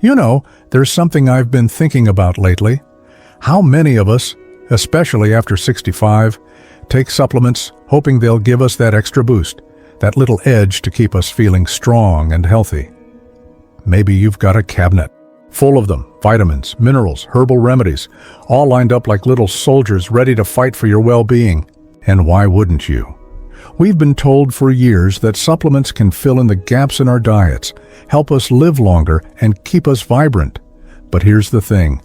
You know, there's something I've been thinking about lately. How many of us, especially after 65, take supplements hoping they'll give us that extra boost, that little edge to keep us feeling strong and healthy? Maybe you've got a cabinet full of them, vitamins, minerals, herbal remedies, all lined up like little soldiers ready to fight for your well-being. And why wouldn't you? We've been told for years that supplements can fill in the gaps in our diets, help us live longer, and keep us vibrant. But here's the thing.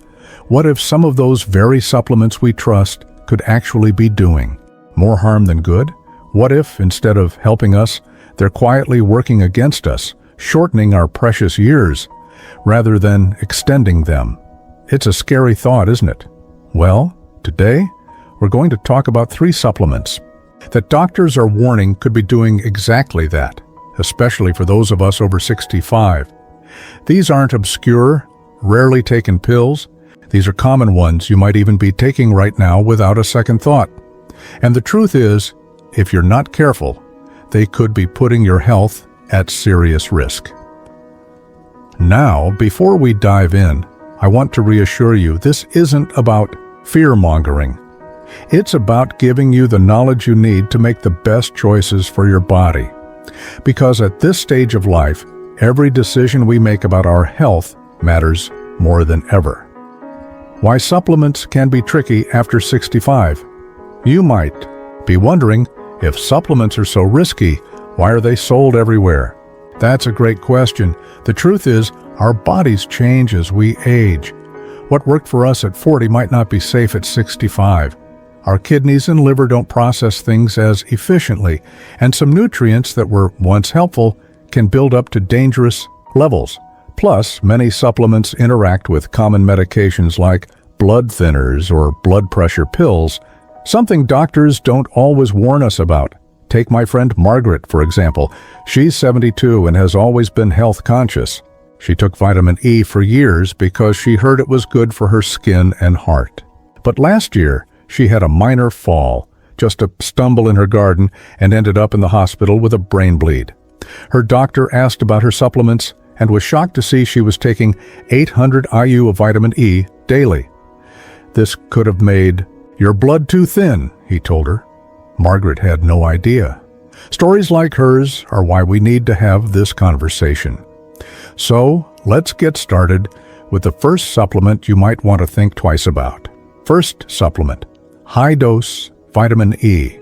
What if some of those very supplements we trust could actually be doing more harm than good? What if, instead of helping us, they're quietly working against us, shortening our precious years, rather than extending them? It's a scary thought, isn't it? Well, today, we're going to talk about 3 supplements that doctors are warning could be doing exactly that, especially for those of us over 65. These aren't obscure, rarely taken pills. These are common ones you might even be taking right now without a second thought. And the truth is, if you're not careful, they could be putting your health at serious risk. Now, before we dive in, I want to reassure you this isn't about fear-mongering. It's about giving you the knowledge you need to make the best choices for your body. Because at this stage of life, every decision we make about our health matters more than ever. Why supplements can be tricky after 65. You might be wondering, if supplements are so risky, why are they sold everywhere? That's a great question. The truth is, our bodies change as we age. What worked for us at 40 might not be safe at 65. Our kidneys and liver don't process things as efficiently, and some nutrients that were once helpful can build up to dangerous levels. Plus, many supplements interact with common medications like blood thinners or blood pressure pills, something doctors don't always warn us about. Take my friend Margaret, for example. She's 72 and has always been health conscious. She took vitamin E for years because she heard it was good for her skin and heart. But last year, she had a minor fall, just a stumble in her garden, and ended up in the hospital with a brain bleed. Her doctor asked about her supplements and was shocked to see she was taking 800 IU of vitamin E daily. This could have made your blood too thin, he told her. Margaret had no idea. Stories like hers are why we need to have this conversation. So, let's get started with the first supplement you might want to think twice about. First supplement, high-dose vitamin E.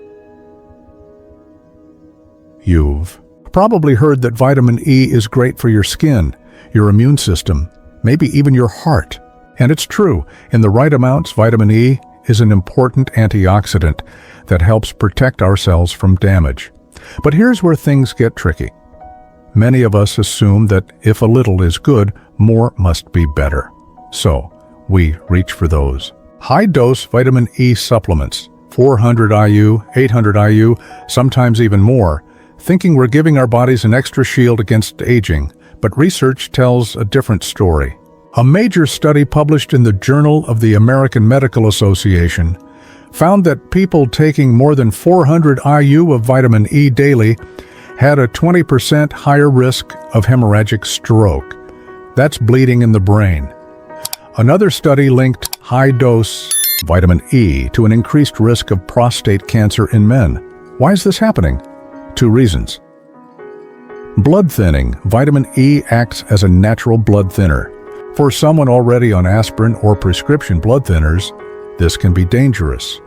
You've probably heard that vitamin E is great for your skin, your immune system, maybe even your heart. And it's true, in the right amounts, vitamin E is an important antioxidant that helps protect our cells from damage. But here's where things get tricky. Many of us assume that if a little is good, more must be better. So, we reach for those high-dose vitamin E supplements, 400 IU, 800 IU, sometimes even more, thinking we're giving our bodies an extra shield against aging. But research tells a different story. A major study published in the Journal of the American Medical Association found that people taking more than 400 IU of vitamin E daily had a 20% higher risk of hemorrhagic stroke. That's bleeding in the brain. Another study linked high-dose vitamin E to an increased risk of prostate cancer in men. Why is this happening? 2 reasons. Blood thinning. Vitamin E acts as a natural blood thinner. For someone already on aspirin or prescription blood thinners, this can be dangerous.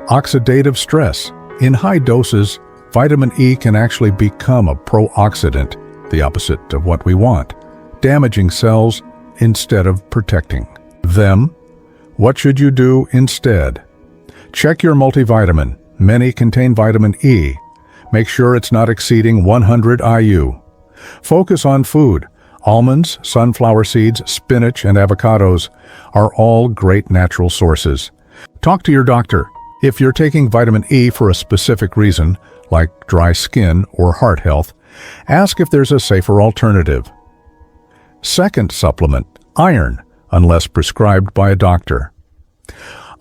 Oxidative stress. In high doses, vitamin E can actually become a pro-oxidant, the opposite of what we want, damaging cells instead of protecting them. What should you do instead? Check your multivitamin. Many contain vitamin E. Make sure it's not exceeding 100 IU. Focus on food. Almonds, sunflower seeds, spinach, and avocados are all great natural sources. Talk to your doctor. If you're taking vitamin E for a specific reason, like dry skin or heart health, ask if there's a safer alternative. Second supplement, iron, unless prescribed by a doctor.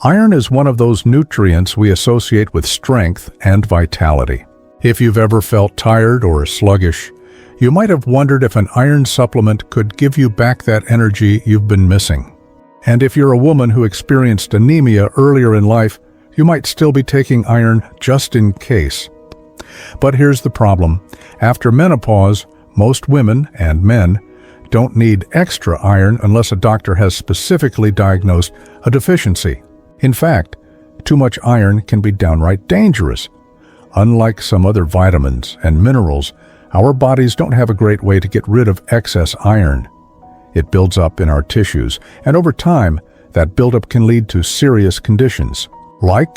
Iron is one of those nutrients we associate with strength and vitality. If you've ever felt tired or sluggish, You might have wondered if an iron supplement could give you back that energy you've been missing. And if you're a woman who experienced anemia earlier in life, you might still be taking iron just in case. But here's the problem. After menopause, most women and men don't need extra iron unless a doctor has specifically diagnosed a deficiency. In fact, too much iron can be downright dangerous. Unlike some other vitamins and minerals, our bodies don't have a great way to get rid of excess iron. It builds up in our tissues, and over time, that buildup can lead to serious conditions, like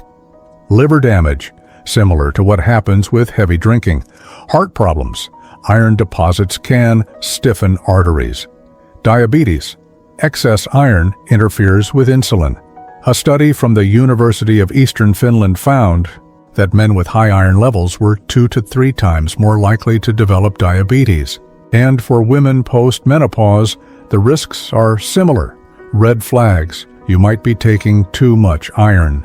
liver damage, similar to what happens with heavy drinking, heart problems. Iron deposits can stiffen arteries. Diabetes. Excess iron interferes with insulin. A study from the University of Eastern Finland found that men with high iron levels were 2 to 3 times more likely to develop diabetes. And for women post-menopause, the risks are similar. Red flags. You might be taking too much iron.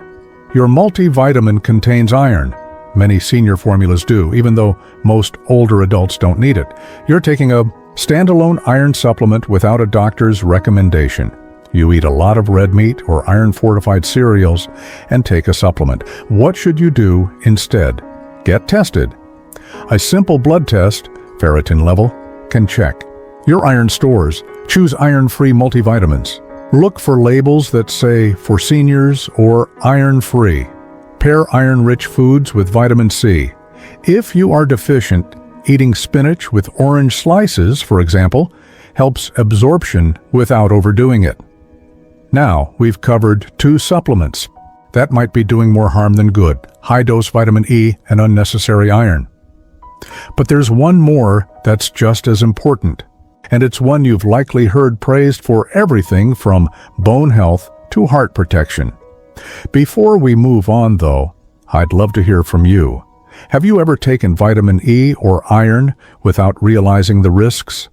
Your multivitamin contains iron. Many senior formulas do, even though most older adults don't need it. You're taking a standalone iron supplement without a doctor's recommendation. You eat a lot of red meat or iron-fortified cereals and take a supplement. What should you do instead? Get tested. A simple blood test, ferritin level, can check your iron stores. Choose iron-free multivitamins. Look for labels that say for seniors or iron-free. Pair iron-rich foods with vitamin C. If you are deficient, eating spinach with orange slices, for example, helps absorption without overdoing it. Now, we've covered 2 supplements. That might be doing more harm than good: high-dose vitamin E and unnecessary iron. But there's one more that's just as important, and it's one you've likely heard praised for everything from bone health to heart protection. Before we move on, though, I'd love to hear from you. Have you ever taken vitamin E or iron without realizing the risks?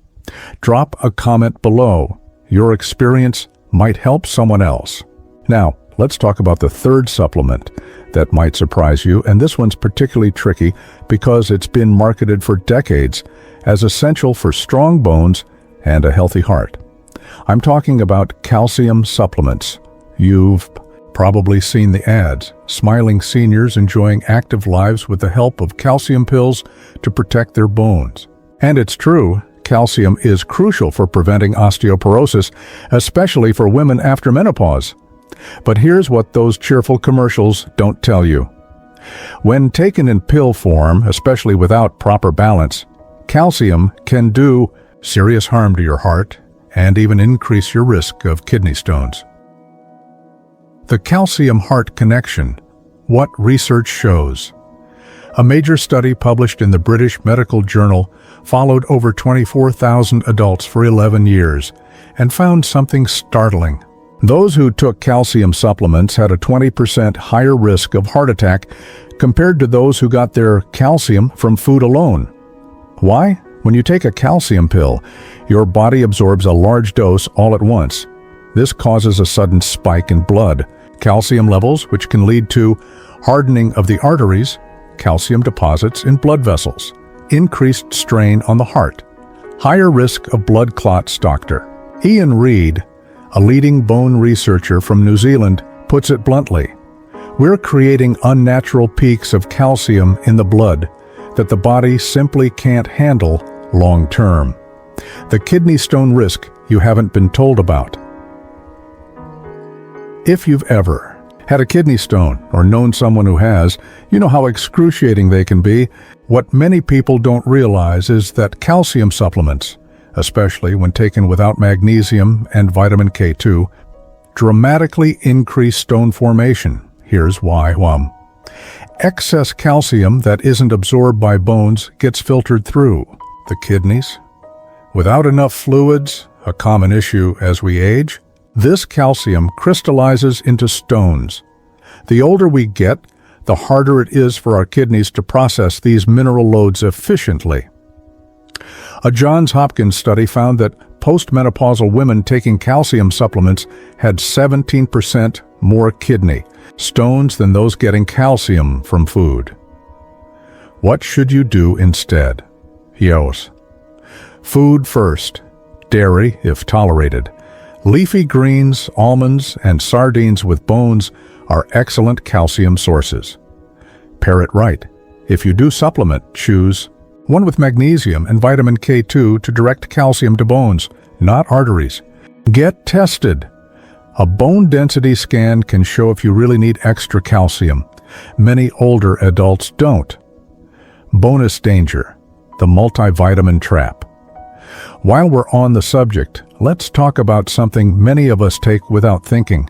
Drop a comment below. Your experience might help someone else. Now, let's talk about the third supplement that might surprise you, and this one's particularly tricky because it's been marketed for decades as essential for strong bones and a healthy heart. I'm talking about calcium supplements. You've probably seen the ads, smiling seniors enjoying active lives with the help of calcium pills to protect their bones. And it's true, calcium is crucial for preventing osteoporosis, especially for women after menopause. But here's what those cheerful commercials don't tell you. When taken in pill form, especially without proper balance, calcium can do serious harm to your heart and even increase your risk of kidney stones. The calcium-heart connection. What research shows? A major study published in the British Medical Journal followed over 24,000 adults for 11 years and found something startling. Those who took calcium supplements had a 20% higher risk of heart attack compared to those who got their calcium from food alone. Why? When you take a calcium pill, your body absorbs a large dose all at once. This causes a sudden spike in blood calcium levels, which can lead to hardening of the arteries, calcium deposits in blood vessels, increased strain on the heart, higher risk of blood clots. Dr. Ian Reid, a leading bone researcher from New Zealand, puts it bluntly. We're creating unnatural peaks of calcium in the blood that the body simply can't handle long term. The kidney stone risk you haven't been told about. If you've ever had a kidney stone or known someone who has, you know how excruciating they can be. What many people don't realize is that calcium supplements, especially when taken without magnesium and vitamin K2, dramatically increase stone formation. Here's why. Excess calcium that isn't absorbed by bones gets filtered through the kidneys. Without enough fluids, a common issue as we age, this calcium crystallizes into stones. The older we get, the harder it is for our kidneys to process these mineral loads efficiently. A Johns Hopkins study found that postmenopausal women taking calcium supplements had 17% more kidney stones than those getting calcium from food. What should you do instead? Yes, Food first. Dairy, if tolerated. Leafy greens, almonds, and sardines with bones are excellent calcium sources. Pair it right. If you do supplement, choose one with magnesium and vitamin K2 to direct calcium to bones, not arteries. Get tested. A bone density scan can show if you really need extra calcium. Many older adults don't. Bonus danger: the multivitamin trap. While we're on the subject, let's talk about something many of us take without thinking: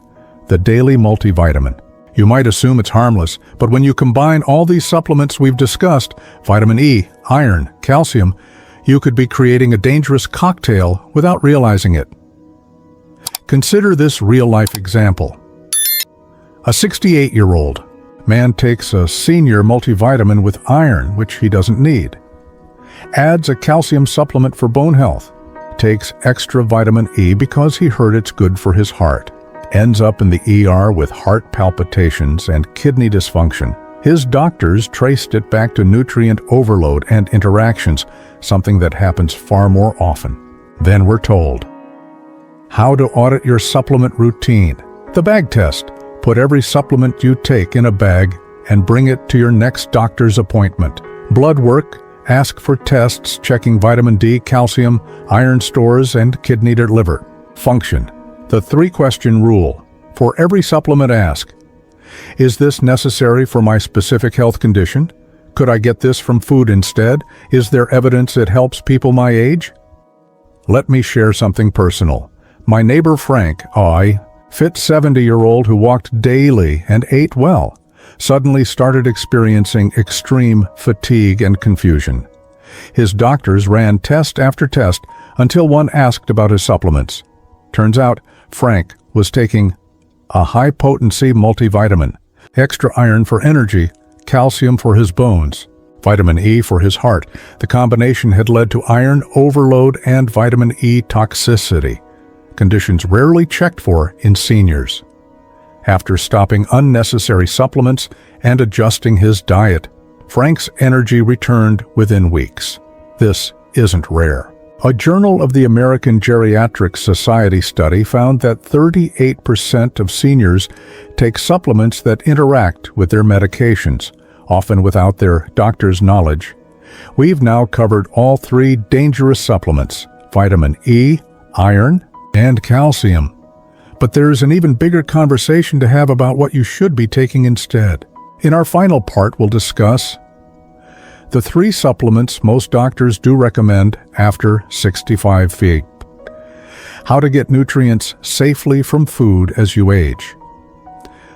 the daily multivitamin. You might assume it's harmless, but when you combine all these supplements we've discussed, vitamin E, iron, calcium, you could be creating a dangerous cocktail without realizing it. Consider this real-life example. A 68-year-old man takes a senior multivitamin with iron, which he doesn't need. Adds a calcium supplement for bone health. Takes extra vitamin E because he heard it's good for his heart. Ends up in the ER with heart palpitations and kidney dysfunction. His doctors traced it back to nutrient overload and interactions, something that happens far more often. Then we're told how to audit your supplement routine. The bag test. Put every supplement you take in a bag and bring it to your next doctor's appointment. Blood work. Ask for tests checking vitamin D, calcium, iron stores, and kidney to liver. Function. The 3-question rule. For every supplement, ask: is this necessary for my specific health condition? Could I get this from food instead? Is there evidence it helps people my age? Let me share something personal. My neighbor Frank, fit 70-year-old who walked daily and ate well, suddenly started experiencing extreme fatigue and confusion. His doctors ran test after test until one asked about his supplements. Turns out Frank was taking a high-potency multivitamin, extra iron for energy, calcium for his bones, vitamin E for his heart. The combination had led to iron overload and vitamin E toxicity, conditions rarely checked for in seniors. After stopping unnecessary supplements and adjusting his diet, Frank's energy returned within weeks. This isn't rare. A Journal of the American Geriatric Society study found that 38% of seniors take supplements that interact with their medications, often without their doctor's knowledge. We've now covered all 3 dangerous supplements: vitamin E, iron, and calcium. But there's an even bigger conversation to have about what you should be taking instead. In our final part, we'll discuss the 3 supplements most doctors do recommend after 65 feet. How to get nutrients safely from food as you age.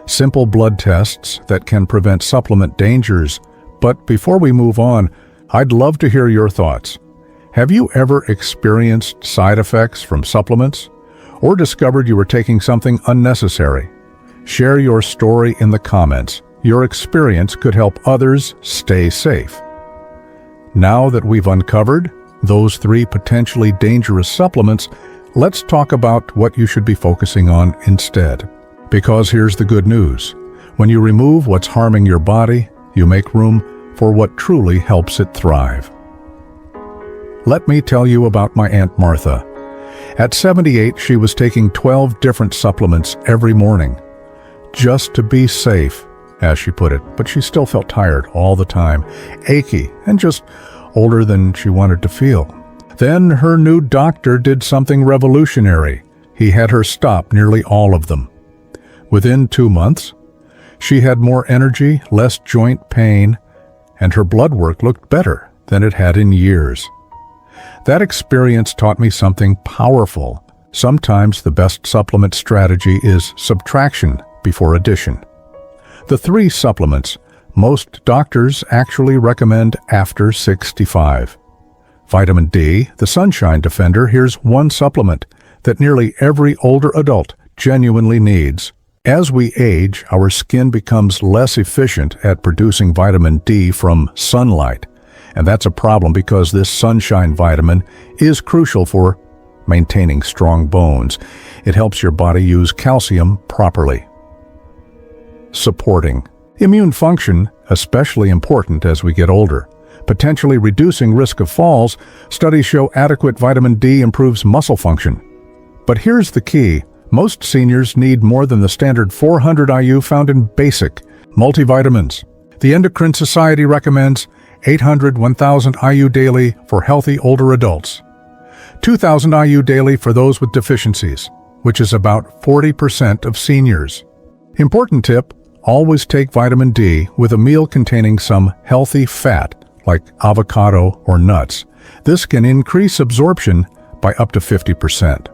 Simple blood tests that can prevent supplement dangers. But before we move on, I'd love to hear your thoughts. Have you ever experienced side effects from supplements? Or discovered you were taking something unnecessary? Share your story in the comments. Your experience could help others stay safe. Now that we've uncovered those 3 potentially dangerous supplements, let's talk about what you should be focusing on instead. Because here's the good news. When you remove what's harming your body, you make room for what truly helps it thrive. Let me tell you about my Aunt Martha. At 78, she was taking 12 different supplements every morning, just to be safe, as she put it, but she still felt tired all the time, achy, and just older than she wanted to feel. Then her new doctor did something revolutionary. He had her stop nearly all of them. Within 2 months, she had more energy, less joint pain, and her blood work looked better than it had in years. That experience taught me something powerful. Sometimes the best supplement strategy is subtraction before addition. The 3 supplements most doctors actually recommend after 65. Vitamin D, the sunshine defender. Here's one supplement that nearly every older adult genuinely needs. As we age, our skin becomes less efficient at producing vitamin D from sunlight. And that's a problem because this sunshine vitamin is crucial for maintaining strong bones. It helps your body use calcium properly. Supporting immune function, especially important as we get older. potentially reducing risk of falls. Studies show adequate vitamin D improves muscle function. But here's the key. Most seniors need more than the standard 400 IU found in basic multivitamins. The Endocrine Society recommends 800-1000 IU daily for healthy older adults, 2000 IU daily for those with deficiencies, which is about 40% of seniors. Important tip, always take vitamin D with a meal containing some healthy fat, like avocado or nuts. This can increase absorption by up to 50%.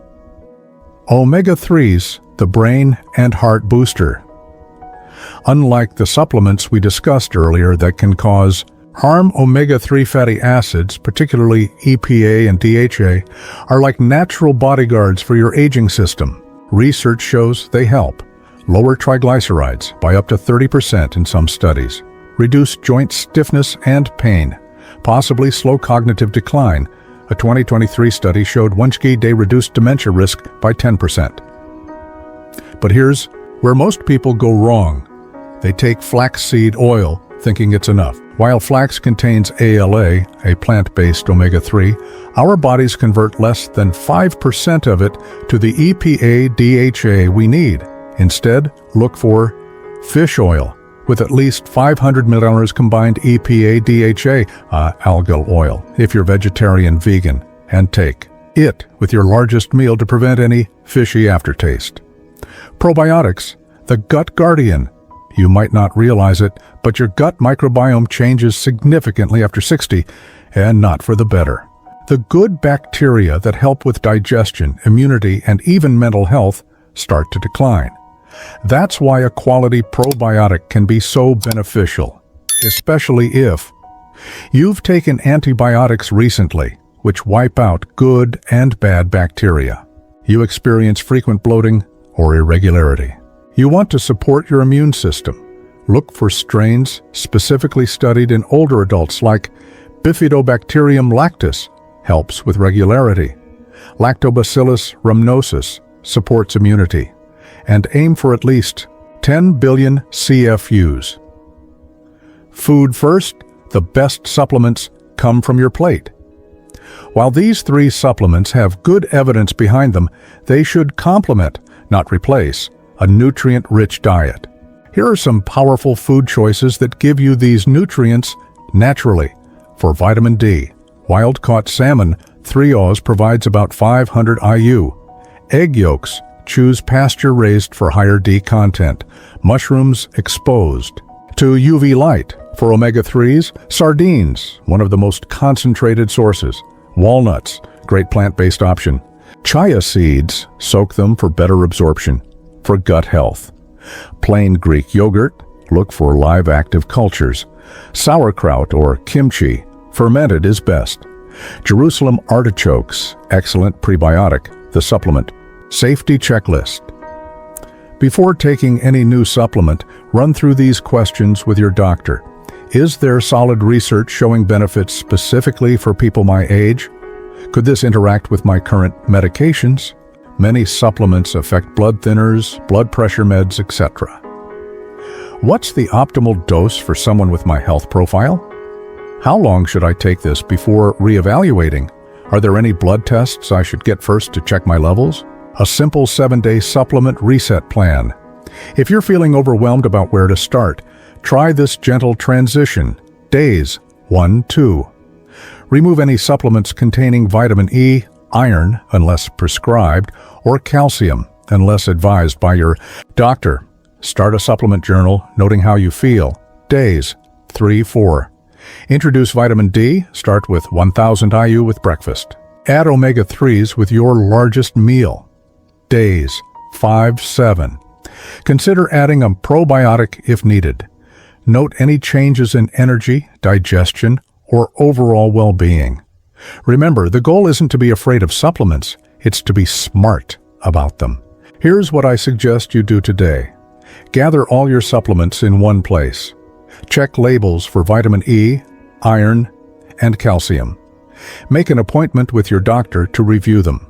Omega-3s, the brain and heart booster. Unlike the supplements we discussed earlier that can cause harm, omega-3 fatty acids, particularly EPA and DHA, are like natural bodyguards for your aging system. Research shows they help lower triglycerides by up to 30% in some studies, reduce joint stiffness and pain, possibly slow cognitive decline. A 2023 study showed 1 day reduced dementia risk by 10%. But here's where most people go wrong. They take flaxseed oil thinking it's enough. While flax contains ALA, a plant-based omega-3, our bodies convert less than 5% of it to the EPA DHA we need. Instead, look for fish oil with at least 500 milliliters combined EPA DHA, algal oil, if you're vegetarian, vegan, and take it with your largest meal to prevent any fishy aftertaste. Probiotics, the gut guardian. You might not realize it, but your gut microbiome changes significantly after 60, and not for the better. The good bacteria that help with digestion, immunity, and even mental health start to decline. That's why a quality probiotic can be so beneficial, especially if you've taken antibiotics recently, which wipe out good and bad bacteria. You experience frequent bloating or irregularity. You want to support your immune system. Look for strains specifically studied in older adults like Bifidobacterium lactis helps with regularity. Lactobacillus rhamnosus supports immunity. And aim for at least 10 billion CFUs. Food first, the best supplements come from your plate. While these 3 supplements have good evidence behind them, they should complement, not replace, a nutrient-rich diet. Here are some powerful food choices that give you these nutrients naturally. For vitamin D, wild-caught salmon, 3 Oz provides about 500 IU. Egg yolks, choose pasture-raised for higher D content. Mushrooms exposed to UV light. For omega-3s, sardines, one of the most concentrated sources. Walnuts, great plant-based option. Chia seeds, soak them for better absorption. For gut health. Plain Greek yogurt, look for live active cultures. Sauerkraut or kimchi, fermented is best. Jerusalem artichokes, excellent prebiotic, the supplement. Safety checklist. Before taking any new supplement, run through these questions with your doctor. Is there solid research showing benefits specifically for people my age? Could this interact with my current medications? Many supplements affect blood thinners, blood pressure meds, etc. What's the optimal dose for someone with my health profile? How long should I take this before reevaluating? Are there any blood tests I should get first to check my levels? A simple 7-day supplement reset plan. If you're feeling overwhelmed about where to start, try this gentle transition. Days 1, 2. Remove any supplements containing vitamin E, iron, unless prescribed, or calcium, unless advised by your doctor. Start a supplement journal, noting how you feel. Days 3, 4. Introduce vitamin D. Start with 1000 IU with breakfast. Add omega-3s with your largest meal. Days 5, 7. Consider adding a probiotic if needed. Note any changes in energy, digestion, or overall well-being. Remember, the goal isn't to be afraid of supplements, it's to be smart about them. Here's what I suggest you do today. Gather all your supplements in one place. Check labels for vitamin E, iron, and calcium. Make an appointment with your doctor to review them.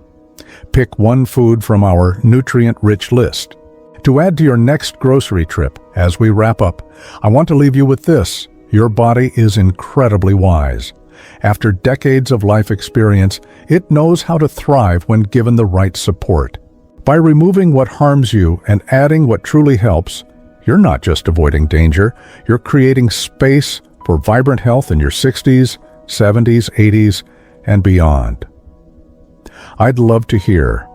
Pick one food from our nutrient-rich list. To add to your next grocery trip, as we wrap up, I want to leave you with this. Your body is incredibly wise. After decades of life experience, it knows how to thrive when given the right support. By removing what harms you and adding what truly helps, you're not just avoiding danger, you're creating space for vibrant health in your 60s, 70s, 80s, and beyond. I'd love to hear.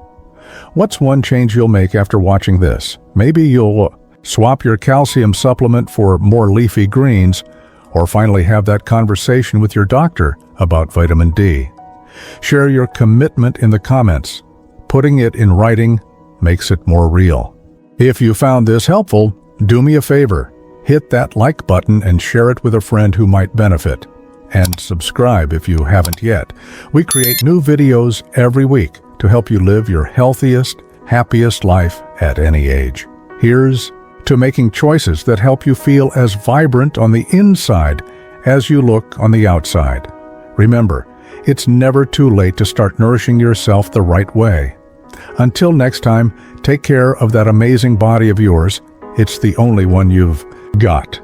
What's one change you'll make after watching this? Maybe you'll swap your calcium supplement for more leafy greens, or finally have that conversation with your doctor about vitamin D. Share your commitment in the comments. Putting it in writing makes it more real. If you found this helpful, do me a favor. Hit that like button and share it with a friend who might benefit. And subscribe if you haven't yet. We create new videos every week to help you live your healthiest, happiest life at any age. Here's to making choices that help you feel as vibrant on the inside as you look on the outside. Remember, it's never too late to start nourishing yourself the right way. Until next time, take care of that amazing body of yours. It's the only one you've got.